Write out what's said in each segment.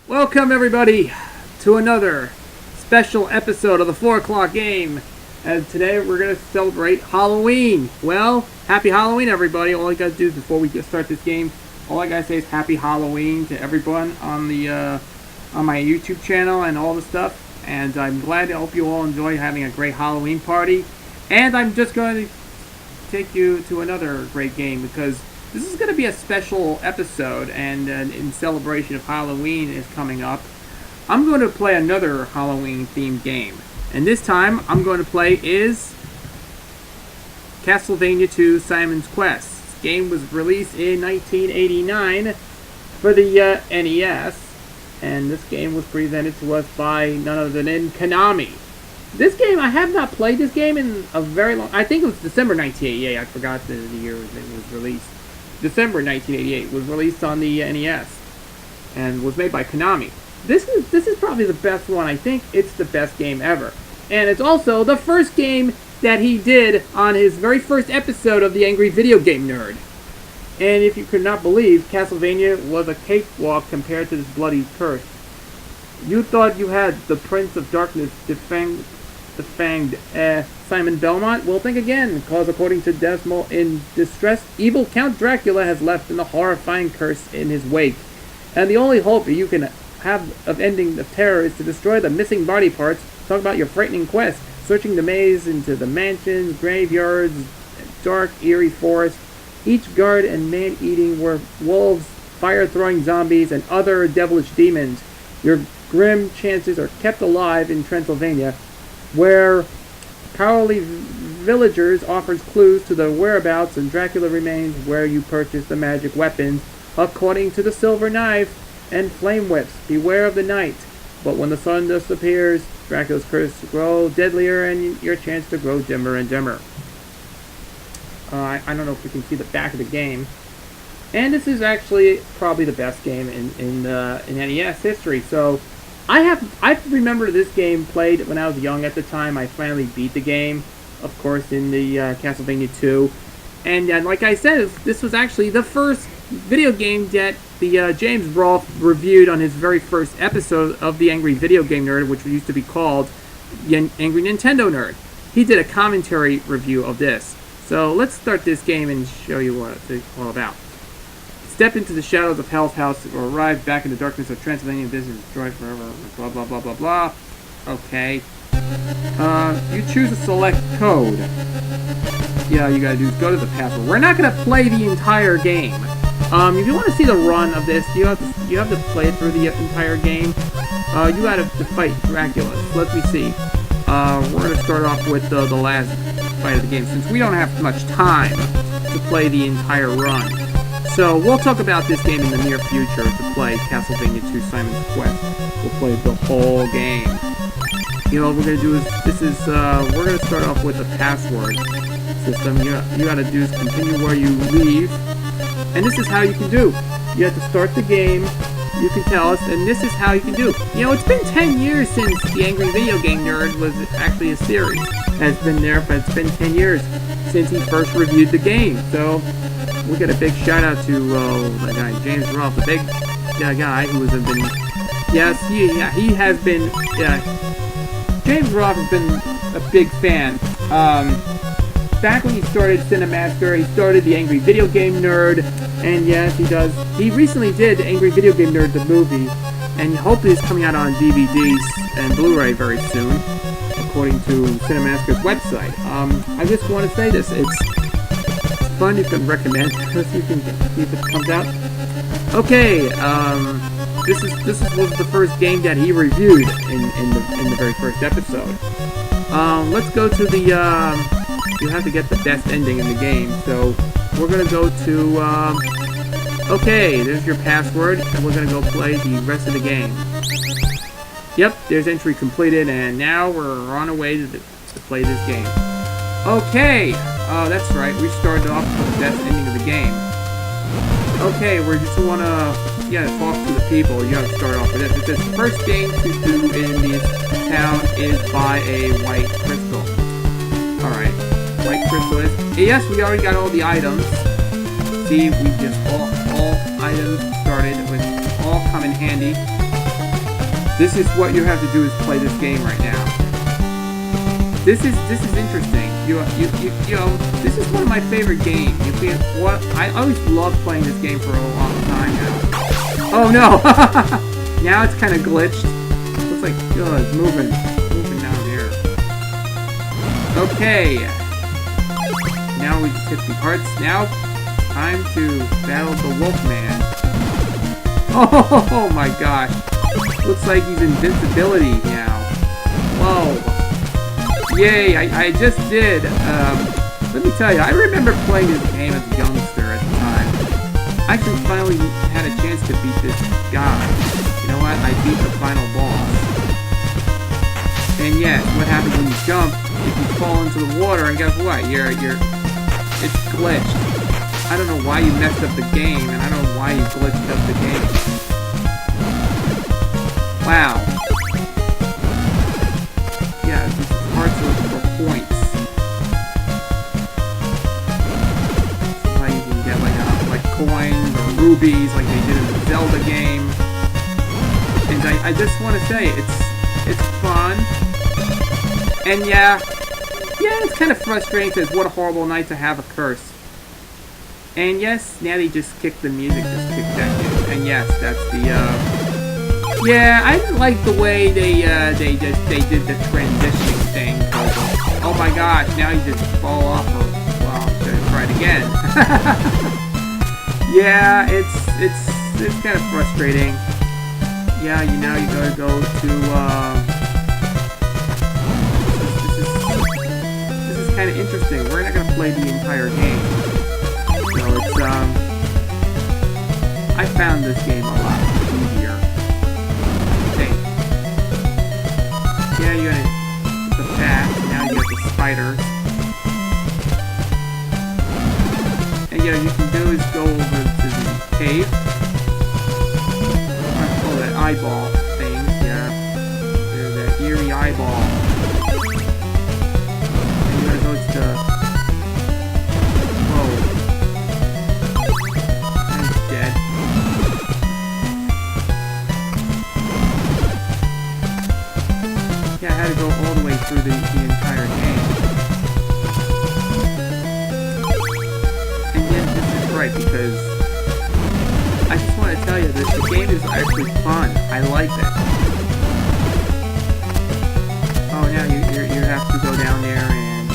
Welcome everybody to another special episode of the 4 o'clock game. And today we're going to celebrate Halloween. Well, happy Halloween everybody. All I got to do before we start this game, all I got to say is happy Halloween to everyone on the on my YouTube channel and all the stuff. And I'm glad, I hope you all enjoy having a great Halloween party. And I'm just going to take you to another great game because this is going to be a special episode, and in celebration of Halloween is coming up. I'm going to play another Halloween-themed game, and this time I'm going to play is Castlevania 2 Simon's Quest. This game was released in 1989 for the NES, and this game was presented to us by none other than Konami. This game, I have not played this game in a very long... I think it was December 1988. I forgot the year it was released. December 1988 was released on the NES and was made by Konami. This is probably the best one. I think it's the best game ever. And it's also the first game that he did on his very first episode of the Angry Video Game Nerd. And if you could not believe, Castlevania was a cakewalk compared to this bloody curse. You thought you had the Prince of Darkness defanged Simon Belmont? Well, think again, because according to Decimal in Distress, evil Count Dracula has left in a horrifying curse in his wake. And the only hope you can have of ending the terror is to destroy the missing body parts. Talk about your frightening quest, searching the maze into the mansions, graveyards, dark, eerie forests. Each guard and man-eating were wolves, fire-throwing zombies, and other devilish demons. Your grim chances are kept alive in Transylvania, where cowardly villagers offers clues to the whereabouts, and Dracula remains where you purchase the magic weapons, according to the silver knife and flame whips. Beware of the night, but when the sun disappears, Dracula's curse grows deadlier and your chance to grow dimmer and dimmer. I don't know if we can see the back of the game. And this is actually probably the best game in NES history. So I remember this game played when I was young at the time. I finally beat the game, of course, in the Castlevania 2. And like I said, this was actually the first video game that the James Rolfe reviewed on his very first episode of the Angry Video Game Nerd, which used to be called the Angry Nintendo Nerd. He did a commentary review of this. So let's start this game and show you what it's all about. Step into the shadows of Hell's House or arrive back in the darkness of Transylvania. Business destroyed forever. Blah, blah, blah, blah, blah. Okay. You choose a select code. Yeah, you gotta do is go to the password. We're not gonna play the entire game. If you want to see the run of this, you have to play it through the entire game. You gotta fight Dracula. So let me see. We're gonna start off with the last fight of the game, since we don't have much time to play the entire run. So we'll talk about this game in the near future to play Castlevania 2 Simon's Quest. We'll play the whole game. You know what we're gonna do is we're gonna start off with the password system. You gotta do is continue where you leave, and this is how you can do. You have to start the game. You can tell us, and this is how you can do. You know, it's been 10 years since the Angry Video Game Nerd was actually a series. It's been there, but it's been 10 years since he first reviewed the game. So we'll get a big shout out to the guy James Rolfe, the big guy who has been. Yes, he has been. James Rolfe has been a big fan. Back when he started Cinemaster, he started the Angry Video Game Nerd, and yes, he does. He recently did Angry Video Game Nerd, the movie, and hopefully it's coming out on DVDs and Blu-ray very soon, according to Cinemassacre's website. I just want to say this, it's fun, you can recommend this, you can see if it comes out. Okay, this was the first game that he reviewed in the very first episode. Let's go to the, you have to get the best ending in the game, so we're gonna go to, okay, there's your password, and we're gonna go play the rest of the game. Yep, there's entry completed, and now we're on our way to play this game. Okay, that's right, we started off with the best ending of the game. Okay, we just wanna, talk to the people. You gotta start off with this. It says, first thing to do in this town is buy a white crystal. Alright, white crystal is, yes, we already got all the items. See, we just, all items started with, all come in handy. This is what you have to do is play this game right now. This is interesting. You know, this is one of my favorite games. I always loved playing this game for a long time now. Oh no! Now it's kind of glitched. Looks like, it's moving down here. Okay. Now we just hit the parts. Now, time to battle the Wolfman. Oh my gosh. Looks like he's invincibility now. Whoa. Yay, I just did. Let me tell you, I remember playing this game as a youngster at the time. I actually finally had a chance to beat this guy. You know what? I beat the final boss. And yes, what happens when you jump, if you fall into the water, and guess what? It's glitched. I don't know why you messed up the game, and I don't know why you glitched up the game. Wow. Yeah, this is hard for points. Like you can get like coins or rubies like they did in the Zelda game. And I just want to say it's fun. And yeah, it's kind of frustrating because what a horrible night to have a curse. And yes, now they just kicked the music, just kicked that in. And yes, that's the yeah, I didn't like the way they did the transitioning thing. Oh my gosh, now you just fall off of, well, I'm gonna try it again. Yeah, it's kind of frustrating. Yeah, you gotta go to, this is kind of interesting. We're not gonna play the entire game. So it's, I found this game a lot easier. Yeah, you got the bat, now you got the spiders. And yeah, you can do is go over to the cave. Oh, that eyeball thing, yeah. There's that eerie eyeball. And you gotta go to the... Whoa. I'm dead. Yeah, I had to go all the way through the entire game. And yet, this is right, because I just want to tell you that the game is actually fun. I like it. Oh, now you have to go down there and...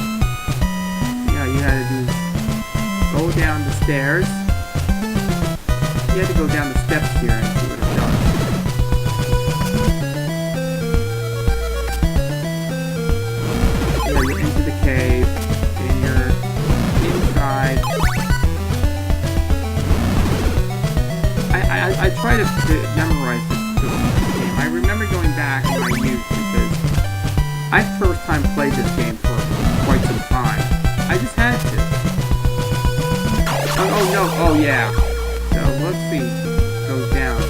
Yeah, you had to go down the stairs. You had to go down the steps here and see what it does. You're into the cave, and you're inside. I try to memorize this game. I remember going back in my youth because I first time played this game for quite some time. I just had to. Oh no, oh yeah. So let's see. It goes down.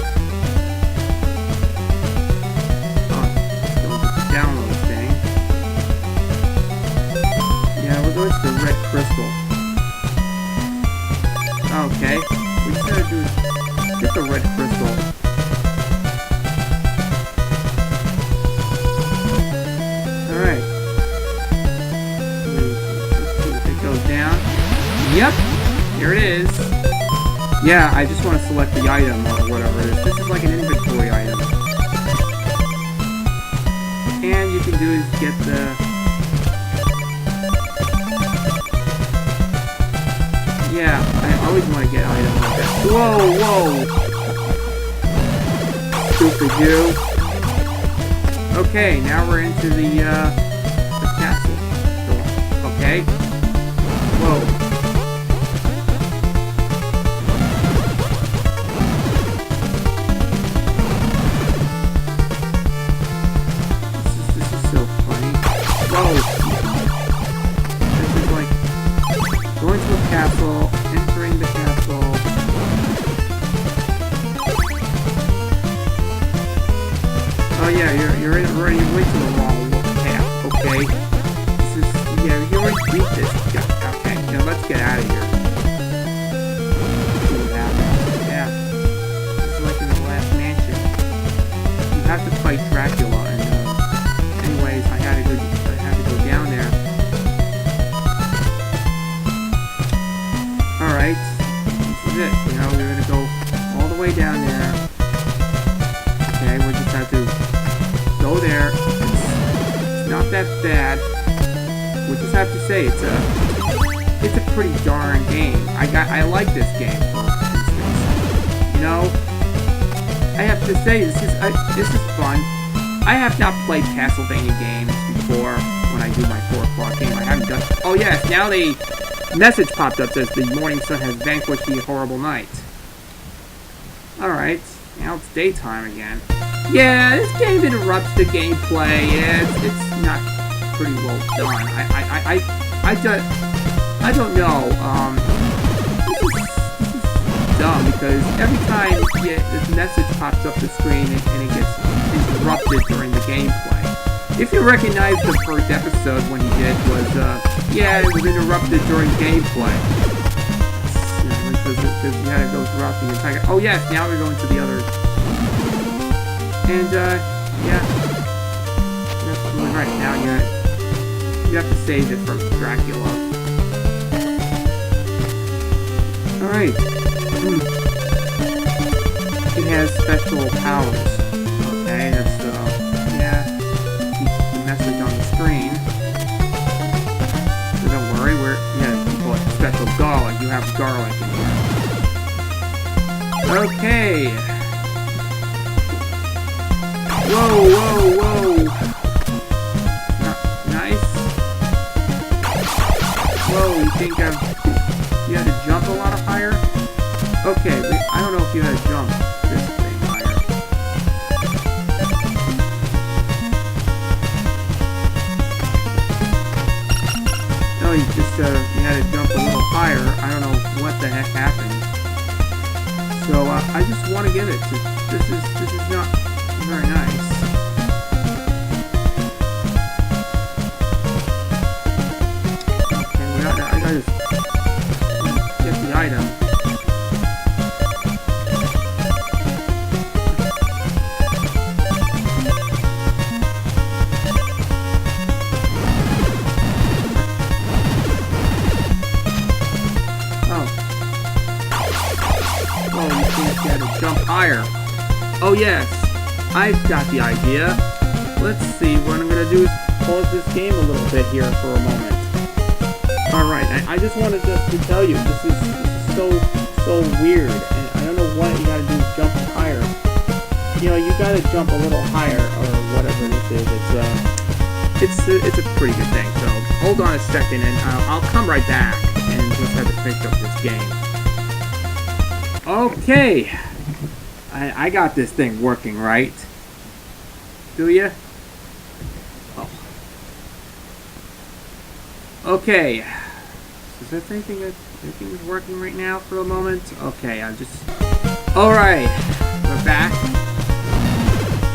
Oh, so the download thing. Yeah, we'll go to the red crystal. Okay. We just gotta do get the red crystal. Alright. Let's see if it goes down. Yep! Here it is. Yeah, I just want to select the item or whatever it is. This is like an inventory item. you can do is get the... Yeah, I always want to get items like that. Whoa, whoa! Stupid you. Okay, now we're into the castle. Okay. Whoa. This is so funny. Whoa. This is like going to a castle, entering the castle. Oh yeah, you're in already way to the wrong path. Okay. This is you already beat this. Okay, now let's get out of here. See what happens. Yeah. It's like in the last mansion. You have to fight Dracula, and anyways, I had to go down there. All right, this is it. You know, we're gonna go all the way down there. Okay, we just have to go there. It's not that bad. We just have to say it's a pretty darn game. I like this game, for instance. You know, I have to say this is fun. I have not played Castlevania games before when I do my 4 o'clock game. I haven't done. Oh yes, now the message popped up says the morning sun has vanquished the horrible night. All right, now it's daytime again. Yeah, this game interrupts the gameplay. Yeah, it's not pretty well done. I don't know. This is dumb because every time this message pops up the screen and it gets interrupted during the gameplay. If you recognize the first episode when he did was, yeah, it was interrupted during gameplay. Because you had to go throughout the entire... Oh yes, now we're going to the other... And, yeah. That's really right. Now you have to save it from Dracula. Alright. It has special powers. Okay, that's, yeah. Keeps the message on the screen. So don't worry, yeah, you call it special garlic. You have garlic in here. Okay. Whoa, whoa, whoa. Nice. Whoa, you think you had to jump a lot higher? Okay, I don't know if you had to jump this thing higher. No, you just, you had to jump a little higher. I don't know what the heck happened. So, I just want to give it to, this is not very nice. Okay, I gotta just get the item. Oh. Oh, you think you had to jump higher. Oh yes. I've got the idea. Let's see, what I'm going to do is pause this game a little bit here for a moment. Alright, I just wanted to tell you, this is so weird, and I don't know what you got to do is jump higher. You know, you got to jump a little higher, or whatever this is. It's a pretty good thing, so hold on a second, and I'll come right back, and just have to finish up this game. Okay. I got this thing working, right? Do ya? Oh. Okay. Is everything is working right now for a moment? Okay, I'm just... Alright. We're back.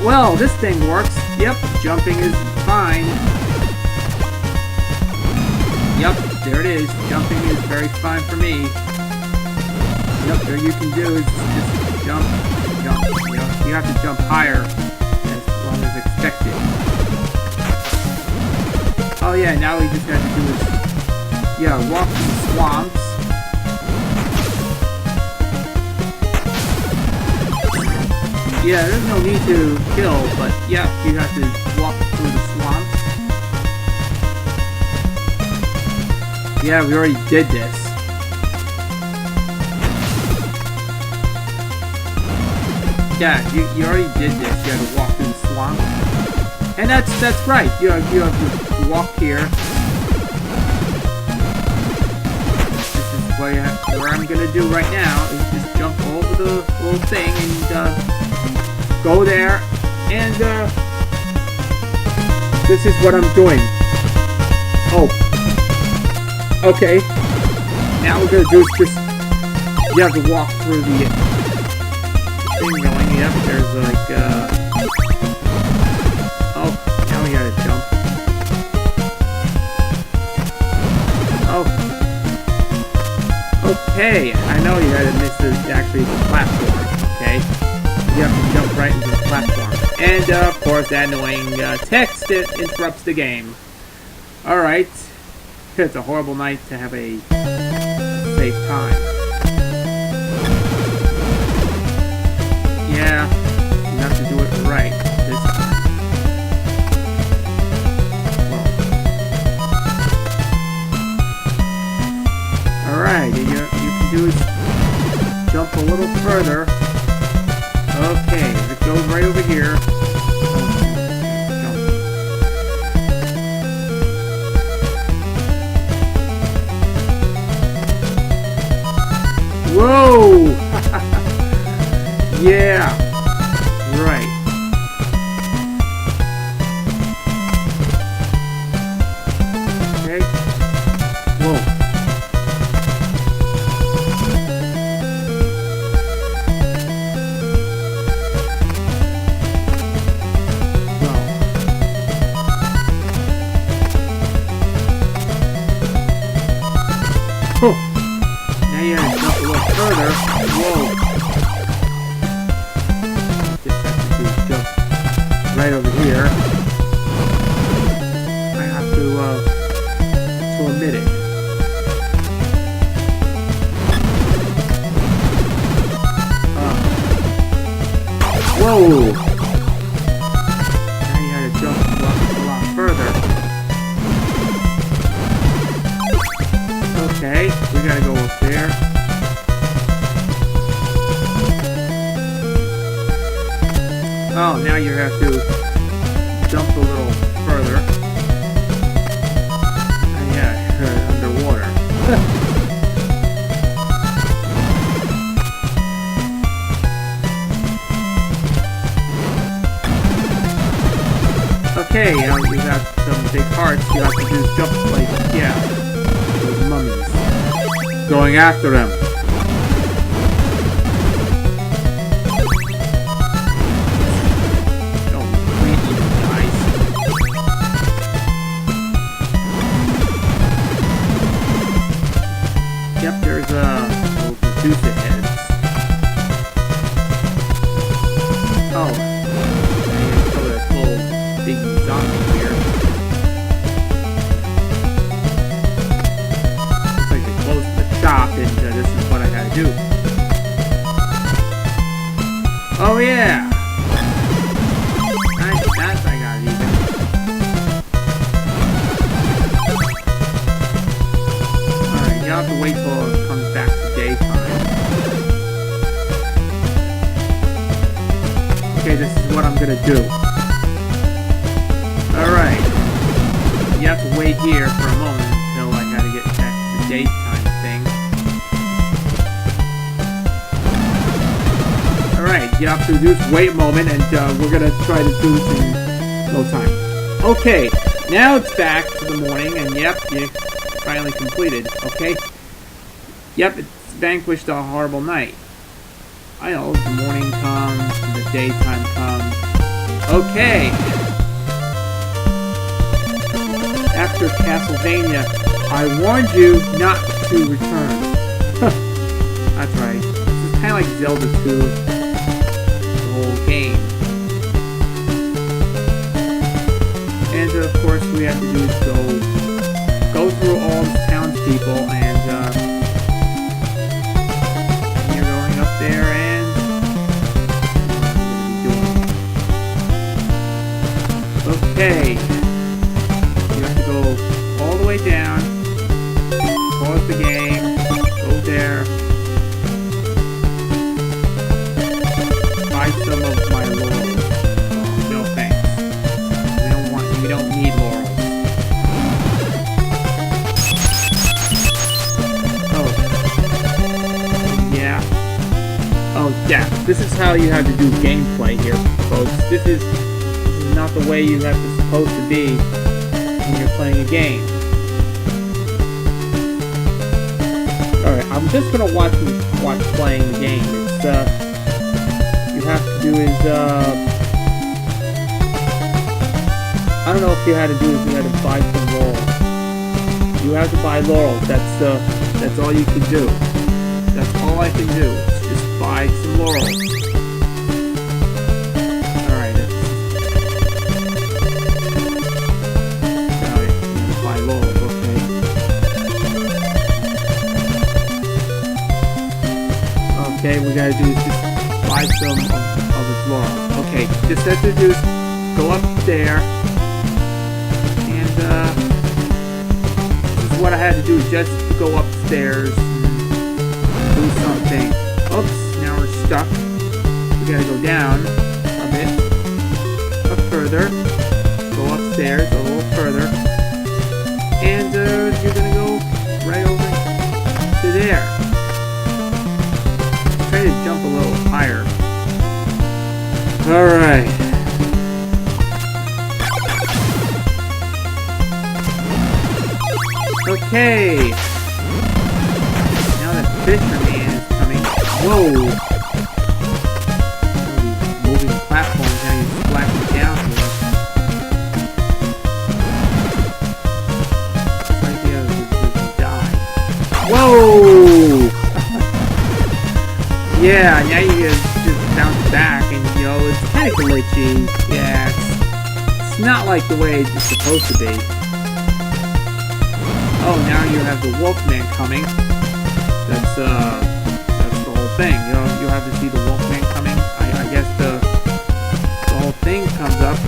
Well, this thing works. Yep, jumping is fine. Yep, there it is. Jumping is very fine for me. Yep, there you can do is just jump. You know, you have to jump higher as long as expected. Oh yeah, now we just have to do is, yeah, walk through the swamps. Yeah, there's no need to kill, but yeah, you have to walk through the swamp. Yeah, we already did this. Yeah, you already did this. You had to walk through the swamp. And that's right. You have to walk here. This is what I'm gonna do right now is just jump over the little thing and go there. And this is what I'm doing. Oh. Okay. Now we're gonna do is just you have to walk through the thing going. Yep, there's like oh, now we gotta jump. Oh. Okay, I know you gotta miss actually the platform, okay? You have to jump right into the platform. And of course that annoying text that interrupts the game. Alright. It's a horrible night to have a safe time. Yeah, you have to do it right this time. Alright, you can do is jump a little further. Okay, it goes right over here. Whoa! Yeah! Right. Okay. Whoa. Oh. Now you gotta jump a little further. Whoa. Just have to do jump right over here. I have to omit it. Whoa! Now you gotta jump a lot further. Okay, we gotta go up there. Oh, now you have to jump a little further. Yeah, underwater. Okay, you got some big hearts. You have to do jump like, yeah, those mummies. Going after them. Yep, there's little Medusa heads. Oh, I saw that little big zombie here. Looks like they closed the shop, and this is what I gotta do. Oh yeah! Nice, that I got even. You have to wait till it comes back to daytime. Okay, this is what I'm gonna do. Alright. You have to wait here for a moment until I gotta get back to the daytime thing. Alright, you have to just wait a moment and we're gonna try to do this in no time. Okay, now it's back to the morning and yep, you finally completed, okay? Yep, it's vanquished a horrible night. I know, the morning comes, the daytime comes. Okay. After Castlevania, I warned you not to return. That's right. This is kind of like Zelda 2, the whole game. And of course, we have to do is go through all the townspeople, and you're going up there, and okay, you have to go all the way down. Pause the game. Go there. Buy some of my laurels. Oh, no thanks. We don't need laurels. Oh. Yeah. Oh, yeah. This is how you have to do gameplay here, folks. This is not the way you have to supposed to be when you're playing a game. Alright, I'm just gonna watch playing the game. It's you have to do is I don't know if you had to do is you had to buy some laurels. You have to buy laurels. That's all you can do. That's all I can do. Just buy some laurels. Okay, we gotta do is just buy some of his laurels. Okay, just have to do is go up there, and this is what I had to do, just to go upstairs and do something. Oops, now we're stuck. We gotta go down a bit, up further, go upstairs a little further, and you're gonna go right over to there. Try to jump a little higher. Alright. Okay. Now that fisherman is coming. Whoa! Moving platforms, now you're splashing down here. Right there, you die. Whoa! Yeah, now you just bounce back, and you know, it's kind of glitchy. Yeah, it's not like the way it's supposed to be. Oh, now you have the Wolfman coming. That's the whole thing. You know, you have to see the Wolfman coming. I guess the whole thing comes up.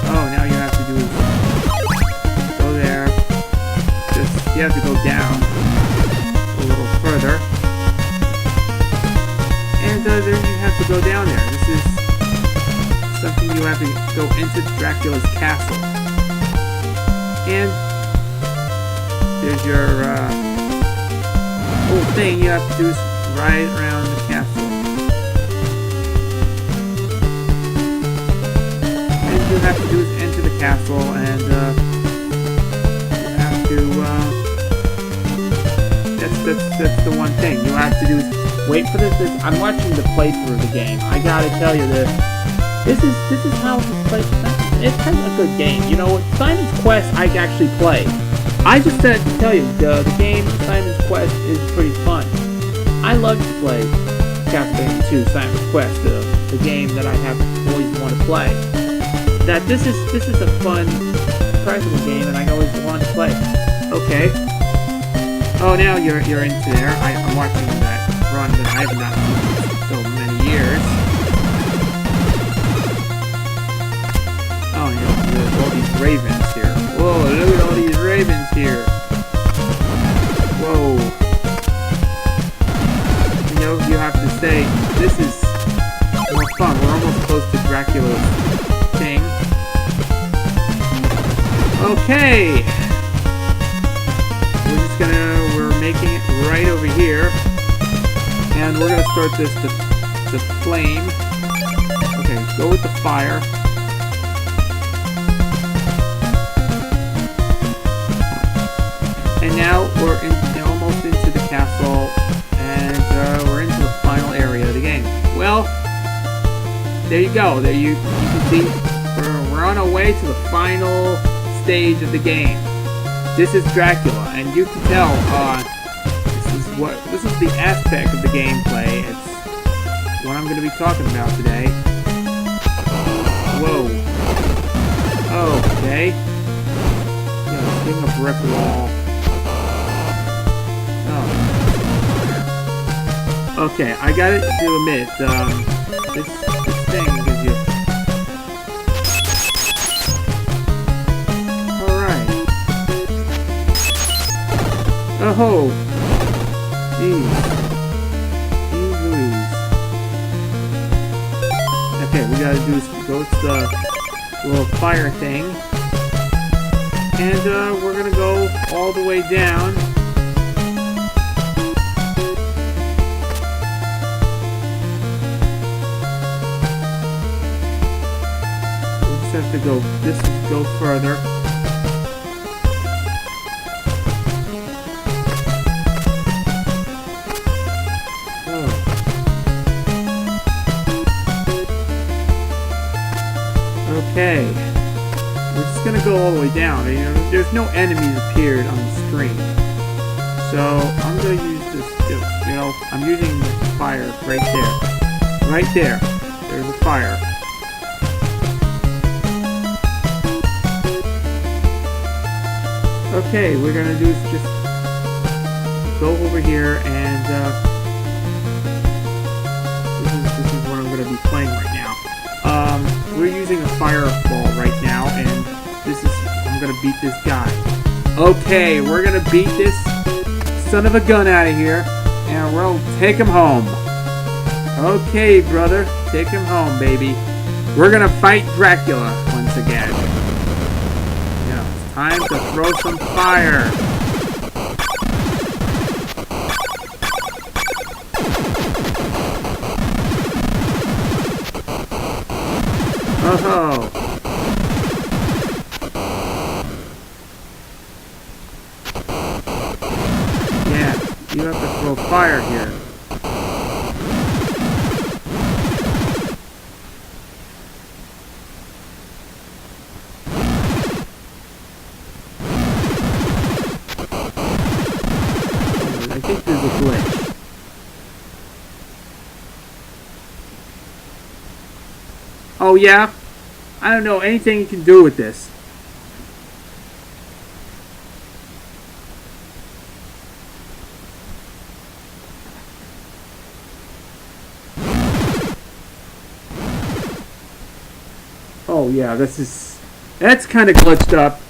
Oh, now you have to do is go there. Just you have to go down a little further. And there you have to go down there. This is something you have to go into Dracula's castle. And there's your whole thing you have to do is ride around the castle. And you have to do is enter the castle, and you have to that's the one thing you have to do is wait for this. I'm watching the playthrough of the game. I gotta tell you this is how this plays. It's kind of a good game. You know, Simon's Quest I actually play. I just had to tell you, the game Simon's Quest is pretty fun. I love to play Castlevania 2 Simon's Quest, the game that I have always wanted to play. That this is a fun, practical game, and I always wanted to play. Okay. Oh, now you're into there. I'm watching that run that I have not seen in so many years. Oh, yeah, there's all these ravens here. Whoa, look at all these ravens here. Whoa. You know, you have to say, this is more fun. We're almost close to Dracula's thing. Okay. We're making it right over here. And we're gonna start the flame. Okay, go with the fire. And now we're almost into the castle, and we're into the final area of the game. Well, there you go. There you can see we're on our way to the final stage of the game. This is Dracula, and you can tell this is the aspect of the gameplay. It's what I'm going to be talking about today. Whoa. Okay. Yeah, speaking of brick wall. Oh. Okay, I got to admit, this thing gives you. Alright. Oh! Jeez. Jeez Louise. Okay, we gotta do is go to the little fire thing. And we're gonna go all the way down. We just have to go, go further. Okay, we're just gonna go all the way down. You know, there's no enemies appeared on the screen, so I'm gonna use this. You know, I'm using the fire right there. Right there. There's a fire. Okay, we're gonna do is just go over here, and this is what I'm gonna be playing right now. We're using a fireball right now, and I'm gonna beat this guy. Okay, we're gonna beat this son of a gun out of here, and we'll take him home. Okay, brother, take him home, baby. We're gonna fight Dracula once again. Yeah, it's time to throw some fire. Oh! Yeah, you have to throw fire here. I think there's a glitch. Oh yeah? I don't know anything you can do with this. Oh yeah, that's kind of glitched up.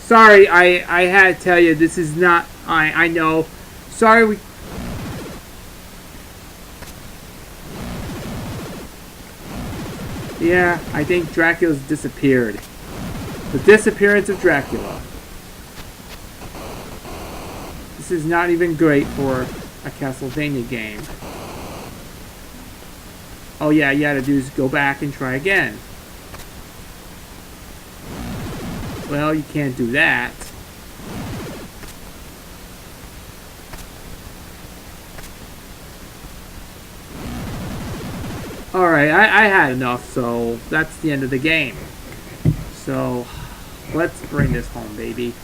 Sorry, I had to tell you, this is not, I know. Sorry, yeah, I think Dracula's disappeared. The disappearance of Dracula. This is not even great for a Castlevania game. Oh yeah, you gotta do is go back and try again. Well, you can't do that. Alright, I had enough, so that's the end of the game. So, let's bring this home, baby.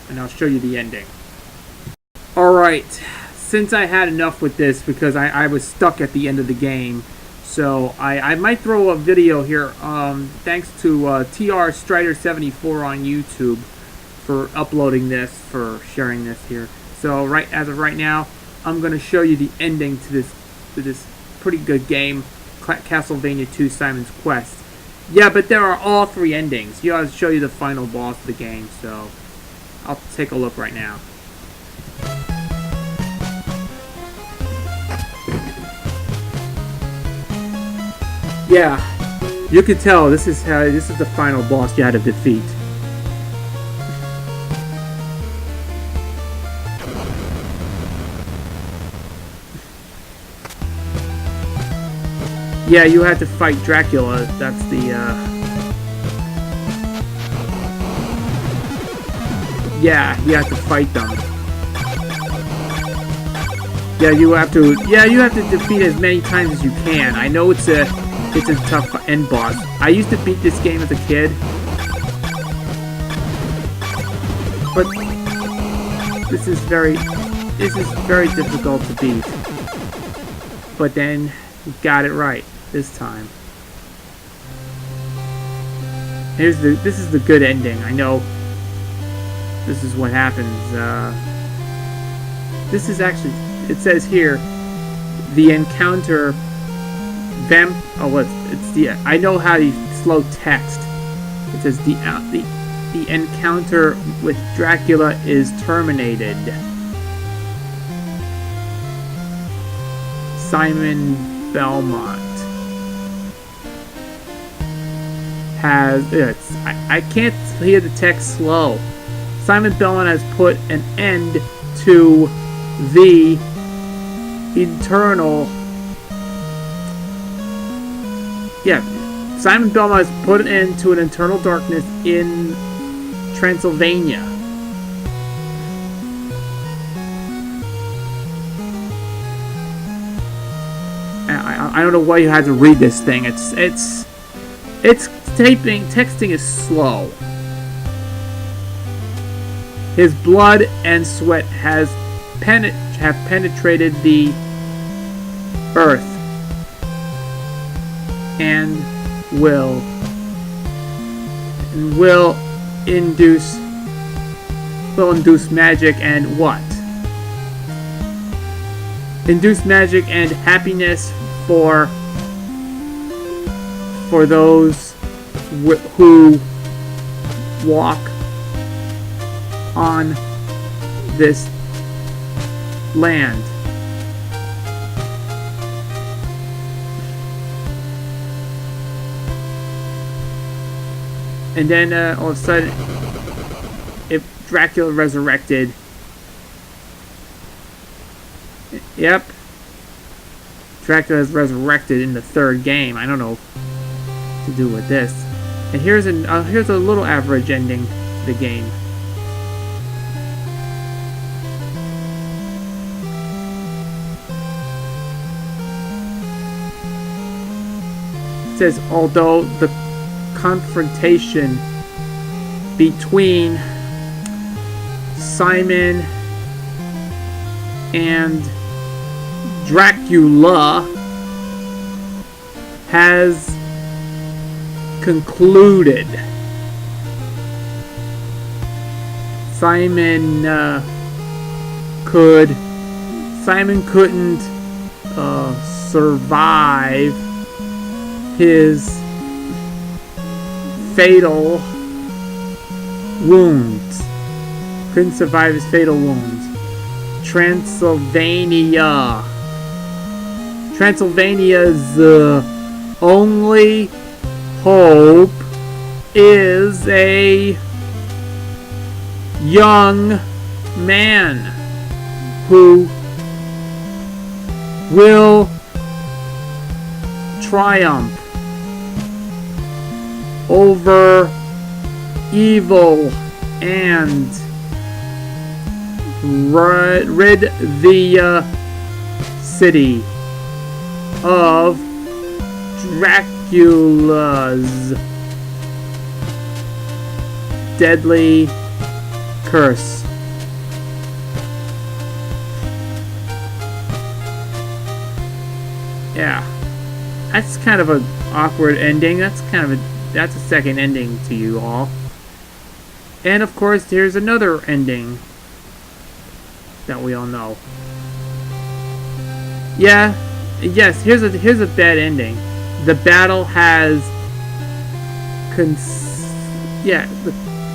And I'll show you the ending. Alright, since I had enough with this, because I was stuck at the end of the game, so I might throw a video here, thanks to TR Strider74 on YouTube for uploading this, for sharing this here. So, as of right now, I'm going to show you the ending to this pretty good game, Castlevania 2 Simon's Quest. Yeah, but there are all three endings. I'll show you the final boss of the game, so I'll take a look right now. Yeah, you can tell this is the final boss you had to defeat. Yeah, you had to fight Dracula. That's the, yeah, you have to fight them. Yeah, you have to defeat as many times as you can. I know it's a tough end boss. I used to beat this game as a kid, but this is very difficult to beat. But then you got it right this time. This is the good ending. I know this is what happens. This is actually, it says here, the encounter I know how to slow text. It says the encounter with Dracula is terminated. Simon Belmont has... I can't hear the text slow. Simon Belmont has put an end to the eternal... Yeah, Simon Belmont has put an end to an eternal darkness in Transylvania. I don't know why you had to read this thing. Texting is slow. His blood and sweat have penetrated the earth and will induce magic and what? Induce magic and happiness for those who walk on this land. And then all of a sudden, if Dracula resurrected, yep, Dracula is resurrected in the third game. I don't know what to do with this. And here's a little average ending to the game. It says, although the confrontation between Simon and Dracula has concluded. Simon couldn't survive his fatal wounds. Couldn't survive his fatal wounds. Transylvania's only hope is a young man who will triumph over evil and rid the city of Dracula's deadly curse. Yeah, that's kind of an awkward ending. That's a second ending to you all. And of course, here's another ending that we all know. Yeah, yes, here's a bad ending. The battle has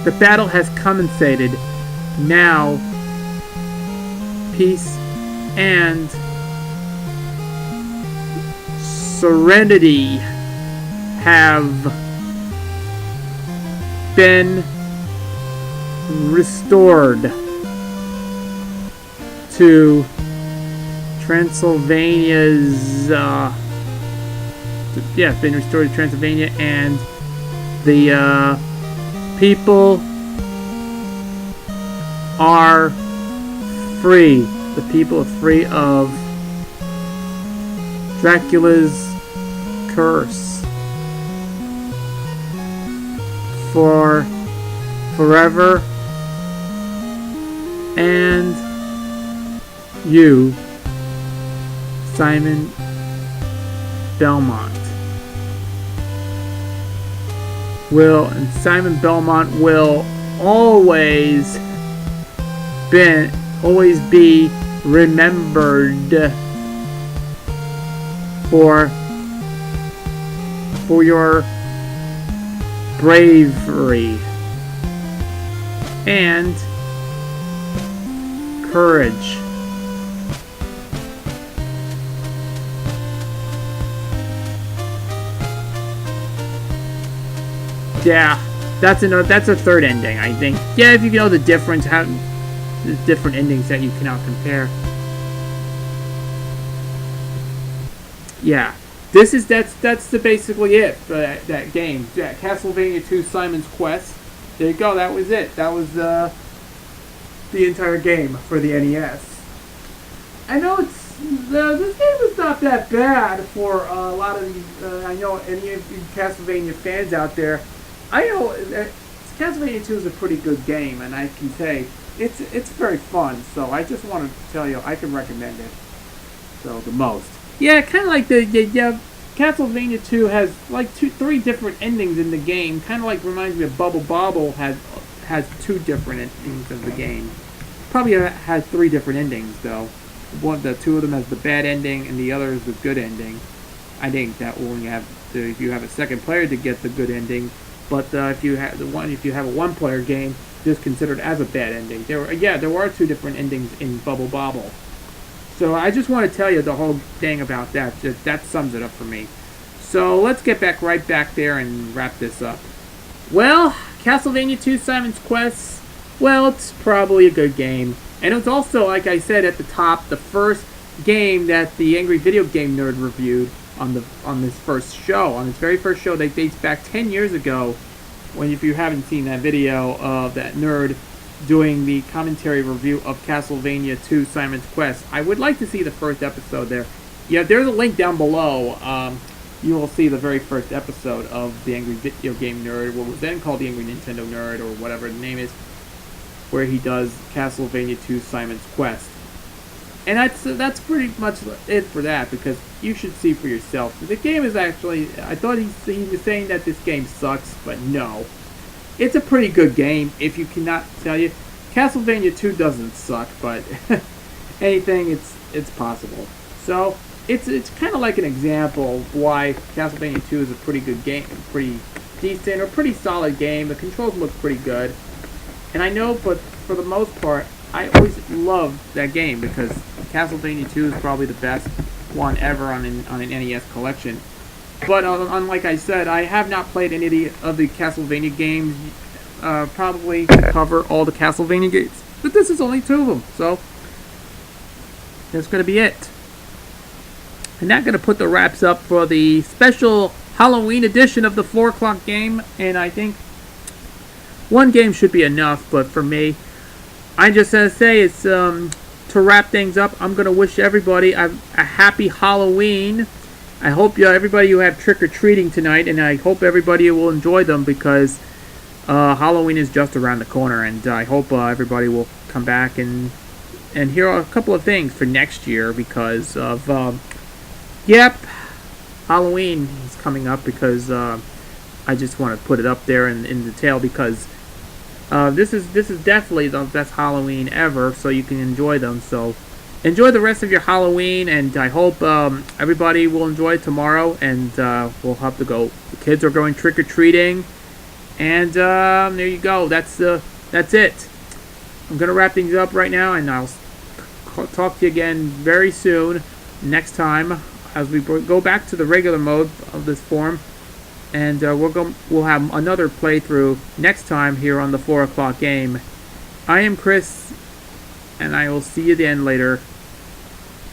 the battle has compensated. Now peace and serenity have been restored to Transylvania's been restored to Transylvania, and the people are free. The people are free of Dracula's curse for forever. And you, Simon Belmont, Simon Belmont will always be remembered for your bravery and courage Yeah, that's a third ending, I think. Yeah, if you know the difference, how the different endings that you cannot compare. Yeah, that's basically it for that game. Yeah, Castlevania 2 Simon's Quest. There you go. That was it. That was the entire game for the NES. I know this game is not that bad for a lot of these. I know any of you Castlevania fans out there. I know Castlevania 2 is a pretty good game, and I can say it's very fun. So I just want to tell you I can recommend it. So the most. Yeah, kind of like yeah. Castlevania 2 has like three different endings in the game. Kind of like reminds me of Bubble Bobble has two different endings of the game. Probably has three different endings though. Two of them has the bad ending, and the other is the good ending. I think that will only have if you have a second player to get the good ending, but if you have a one-player game, it's considered as a bad ending. There were two different endings in Bubble Bobble. So I just want to tell you the whole thing about that. That sums it up for me. So let's get right back there and wrap this up. Well, Castlevania 2 Simon's Quest. Well, it's probably a good game. And it was also, like I said at the top, the first game that the Angry Video Game Nerd reviewed on this first show. On his very first show that dates back 10 years ago. When, if you haven't seen that video of that nerd doing the commentary review of Castlevania 2 Simon's Quest, I would like to see the first episode there. Yeah, there's a link down below. You will see the very first episode of the Angry Video Game Nerd, what was then called the Angry Nintendo Nerd, or whatever the name is, where he does Castlevania 2 Simon's Quest. And that's pretty much it for that, because you should see for yourself. The game is actually, I thought he was saying that this game sucks, but no. It's a pretty good game, if you cannot tell you. Castlevania 2 doesn't suck, but anything, it's possible. So, it's kind of like an example of why Castlevania 2 is a pretty good game, pretty decent, or pretty solid game. The controls look pretty good. And I know, but for the most part, I always loved that game, because Castlevania 2 is probably the best one ever on an NES collection. But like I said, I have not played any of the Castlevania games. Probably cover all the Castlevania games, but this is only two of them, so that's going to be it. And that's going to put the wraps up for the special Halloween edition of the 4 o'clock game. And I think one game should be enough, but for me, I just going to say it's to wrap things up. I'm going to wish everybody a happy Halloween. I hope everybody you have trick-or-treating tonight, and I hope everybody will enjoy them, because Halloween is just around the corner, and I hope everybody will come back and hear a couple of things for next year, because of Halloween is coming up, because I just want to put it up there in detail, because this is definitely the best Halloween ever, so you can enjoy them. So enjoy the rest of your Halloween, and I hope everybody will enjoy tomorrow, and we'll have to go. The kids are going trick-or-treating, and there you go. That's it. I'm going to wrap things up right now, and I'll talk to you again very soon, next time, as we go back to the regular mode of this form, and we'll have another playthrough next time here on the 4 o'clock game. I am Chris, and I will see you then later.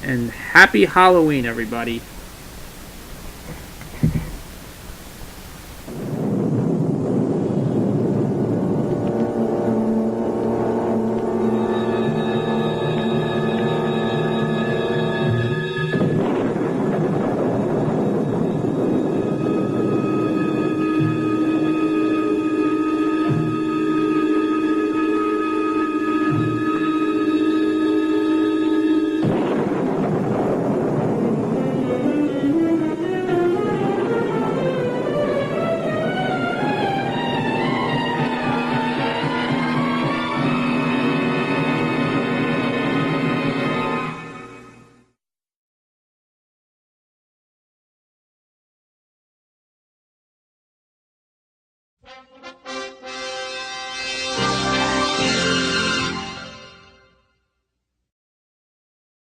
And happy Halloween, everybody.